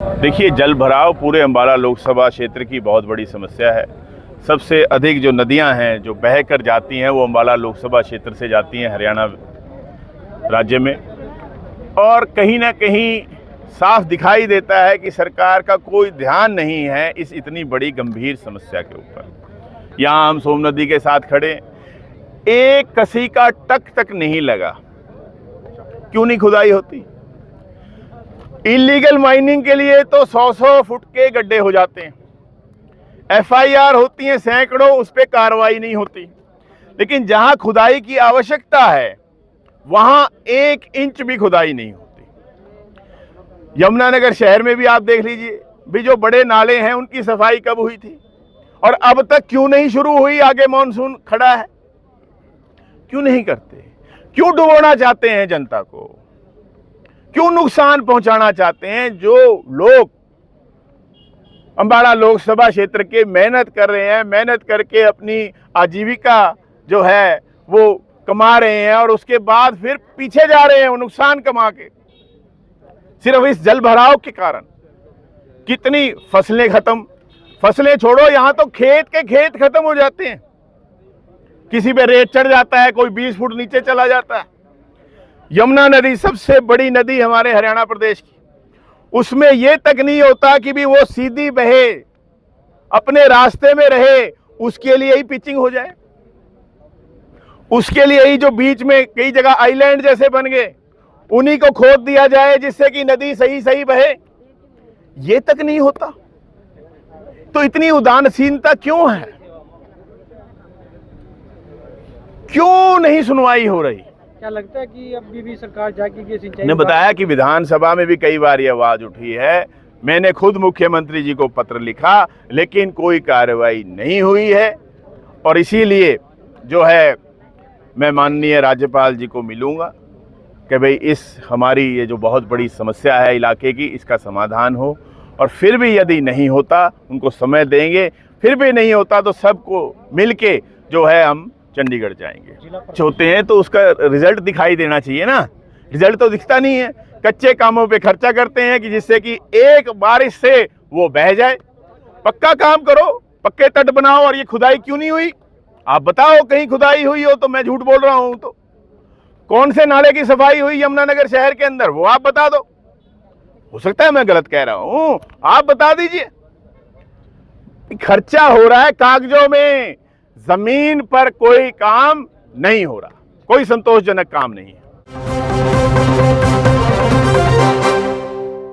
देखिए, जल भराव पूरे अम्बाला लोकसभा क्षेत्र की बहुत बड़ी समस्या है। सबसे अधिक जो नदियां हैं जो बह कर जाती हैं वो अम्बाला लोकसभा क्षेत्र से जाती हैं हरियाणा राज्य में, और कहीं ना कहीं साफ दिखाई देता है कि सरकार का कोई ध्यान नहीं है इस इतनी बड़ी गंभीर समस्या के ऊपर। यहाँ हम सोम नदी के साथ खड़े, एक कसी का टक तक नहीं लगा। क्यों नहीं खुदाई होती? इलीगल माइनिंग के लिए तो 100-100 फुट के गड्ढे हो जाते हैं, एफआईआर होती हैं सैकड़ों, उस पर कार्रवाई नहीं होती। लेकिन जहां खुदाई की आवश्यकता है वहां 1 इंच भी खुदाई नहीं होती। यमुनानगर शहर में भी आप देख लीजिए, भी जो बड़े नाले हैं उनकी सफाई कब हुई थी और अब तक क्यों नहीं शुरू हुई? आगे मॉनसून खड़ा है, क्यों नहीं करते? क्यों डुबोना चाहते हैं जनता को? क्यों नुकसान पहुंचाना चाहते हैं? जो लोग अम्बाला लोकसभा क्षेत्र के मेहनत कर रहे हैं, मेहनत करके अपनी आजीविका जो है वो कमा रहे हैं और उसके बाद फिर पीछे जा रहे हैं वो नुकसान कमा के, सिर्फ इस जल भराव के कारण। कितनी फसलें खत्म, फसलें छोड़ो, यहां तो खेत के खेत खत्म हो जाते हैं। किसी पे रेत चढ़ जाता है, कोई 20 फुट नीचे चला जाता है। यमुना नदी सबसे बड़ी नदी हमारे हरियाणा प्रदेश की, उसमें यह तक नहीं होता कि भी वो सीधी बहे, अपने रास्ते में रहे, उसके लिए ही पिचिंग हो जाए, उसके लिए ही जो बीच में कई जगह आइलैंड जैसे बन गए उन्हीं को खोद दिया जाए जिससे कि नदी सही सही बहे, ये तक नहीं होता। तो इतनी उदासीनता क्यों है? क्यों नहीं सुनवाई हो रही? क्या लगता है कि अभी भी सरकार जागी कि सिंचाई ने बताया कि विधानसभा में भी कई बार ये आवाज उठी है, मैंने खुद मुख्यमंत्री जी को पत्र लिखा, लेकिन कोई कार्रवाई नहीं हुई है। और इसीलिए जो है मैं माननीय राज्यपाल जी को मिलूंगा कि भाई इस हमारी ये जो बहुत बड़ी समस्या है इलाके की, इसका समाधान हो। और फिर भी यदि नहीं होता, उनको समय देंगे, फिर भी नहीं होता तो सबको मिलके जो है हम चंडीगढ़ जाएंगे। होते हैं तो उसका रिजल्ट दिखाई देना चाहिए ना, रिजल्ट तो दिखता नहीं है। कच्चे कामों पे खर्चा करते हैं कि जिससे कि एक बारिश से वो बह जाए। पक्का काम करो, पक्के तट बनाओ। और ये खुदाई क्यों नहीं हुई? आप बताओ, कहीं खुदाई हुई हो तो मैं झूठ बोल रहा हूं तो। कौन से नाले की सफाई हुई यमुनानगर शहर के अंदर, वो आप बता दो। हो सकता है मैं गलत कह रहा हूं, आप बता दीजिए। खर्चा हो रहा है कागजों में, जमीन पर कोई काम नहीं हो रहा, कोई संतोषजनक काम नहीं है।